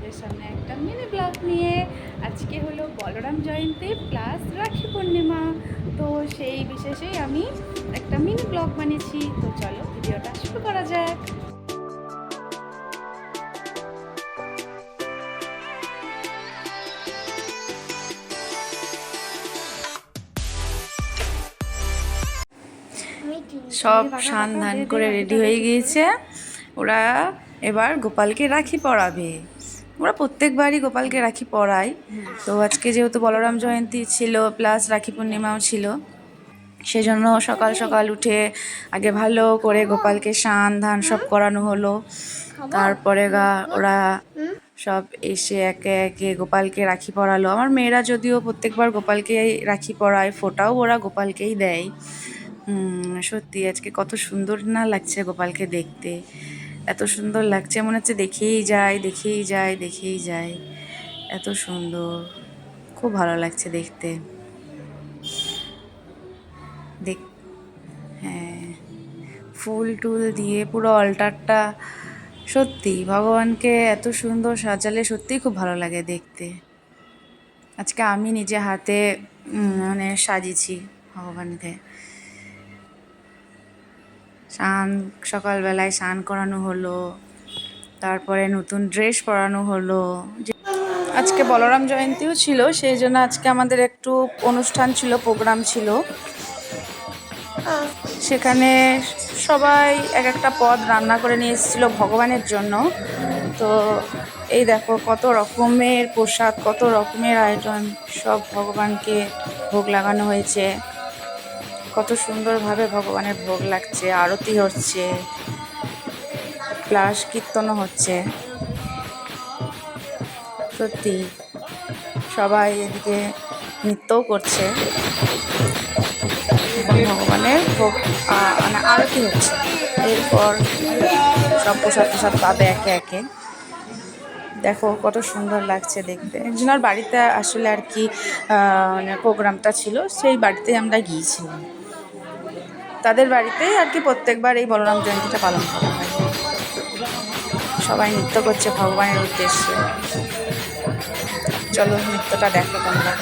তোমাদের সামনে একটা মিনি ব্লগ নিয়ে। আজকে হলো বলরাম জয়ন্তী প্লাস রাখি পূর্ণিমা, তো সেই বিশেষেই আমি একটা মিনি ব্লগ বানিয়েছি। তো চলো ভিডিওটা শুরু করা যাক। সব স্নান ধান করে রেডি হয়ে গিয়েছে, ওরা এবার গোপালকে রাখি পরাবে। ওরা প্রত্যেকবারই গোপালকে রাখি পরায়, তো আজকে যেহেতু বলরাম জয়ন্তী ছিল প্লাস রাখি পূর্ণিমাও ছিল, সেজন্য সকাল সকাল উঠে আগে ভালো করে গোপালকে স্নান ধান সব করানো হলো। তারপরে ওরা সব এসে একে একে গোপালকে রাখি পরালো। আমার মেয়েরা যদিও প্রত্যেকবার গোপালকে রাখি পরায়, ফোঁটাও ওরা গোপালকেই দেয়। সত্যি আজকে কত সুন্দর না লাগছে গোপালকে দেখতে, এত সুন্দর লাগছে, মনে হচ্ছে দেখেই যায় দেখেই যায় দেখেই যায়, এত সুন্দর, খুব ভালো লাগছে দেখতে। দেখ, হ্যাঁ, ফুল টুল দিয়ে পুরো অলটারটা, সত্যি ভগবানকে এত সুন্দর সাজালে সত্যিই খুব ভালো লাগে দেখতে। আজকে আমি নিজে হাতে মানে সাজিয়েছি ভগবানকে। সকালবেলায় স্নান করানো হলো, তারপরে নতুন ড্রেস পরানো হলো। আজকে বলরাম জয়ন্তীও ছিল, সেই জন্য আজকে আমাদের একটু অনুষ্ঠান ছিল, প্রোগ্রাম ছিল। সেখানে সবাই এক একটা পদ রান্না করে নিয়ে এসেছিলো ভগবানের জন্য। তো এই দেখো কত রকমের প্রসাদ, কত রকমের আয়োজন, সব ভগবানকে ভোগ লাগানো হয়েছে। কত সুন্দরভাবে ভগবানের ভোগ লাগছে, আরতি হচ্ছে প্লাস কীর্তনও হচ্ছে। সত্যি সবাই এদিকে নৃত্যও করছে, ভগবানের ভোগ মানে আরতি হচ্ছে। এরপর সব প্রসাদ পাবে একে একে। দেখো কত সুন্দর লাগছে দেখতে। একজনের বাড়িতে আসলে আর কি মানে প্রোগ্রামটা ছিল, সেই বাড়িতেই আমরা গিয়েছিলাম। তাদের বাড়িতেই আর কি প্রত্যেকবার এই বলরাম জয়ন্তীটা পালন করা হয়। সবাই নৃত্য করছে ভগবানের উদ্দেশ্যে। চলো নৃত্যটা দেখো তোমরা।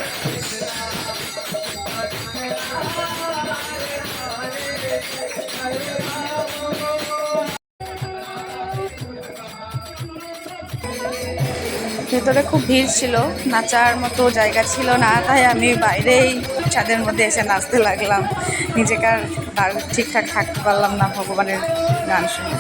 ভেতরে খুব ভিড় ছিল, নাচার মতো জায়গা ছিল না, তাই আমি বাইরেই ছাদের মধ্যে এসে নাচতে লাগলাম। নিজেকে আর ঠিকঠাক থাকতে পারলাম না ভগবানের গান শুনে।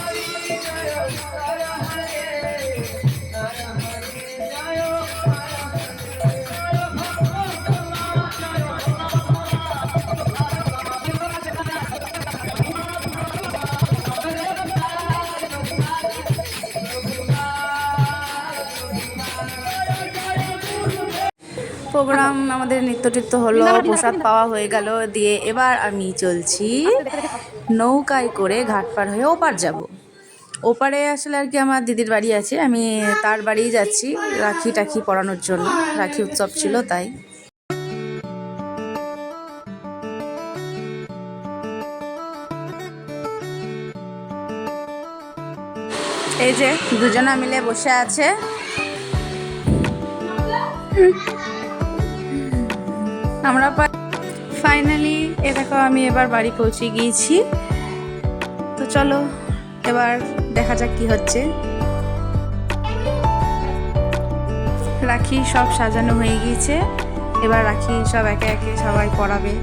প্রোগ্রাম আমাদের নৃত্য হলো, প্রসাদ পাওয়া হয়ে গেল, দিয়ে এবার আমি চলছি নৌকায় করে ঘাট পার হয়ে ওপার যাব। ওপারে আসলে আর কি আমার দিদির বাড়ি আছে, আমি তার বাড়িই যাচ্ছি রাখি টাখি পরানোর জন্য, রাখি উৎসব ছিল তাই। এই যে দুজনা মিলে বসে আছে। আমরা ফাইনালি এ দেখো আমি এবার বাড়ি পৌঁছে গিয়েছি। তো চলো এবার দেখা যাক কি হচ্ছে। রাখি সব সাজানো হয়ে গিয়েছে, এবার রাখি সব একে একে সবাই পরাবে।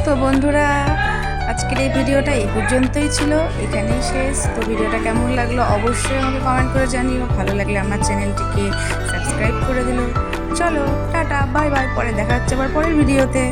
তো বন্ধুরা, আজকের এই ভিডিওটা এই পর্যন্তই ছিল, এখানেই শেষ। তো ভিডিওটা কেমন লাগলো অবশ্যই আমাকে কমেন্ট করে জানিও। ভালো লাগলে আমার চ্যানেলটিকে সাবস্ক্রাইব করে দিল। চলো টাটা, বাই বাই, পরে দেখা হচ্ছে আবার পরের ভিডিওতে।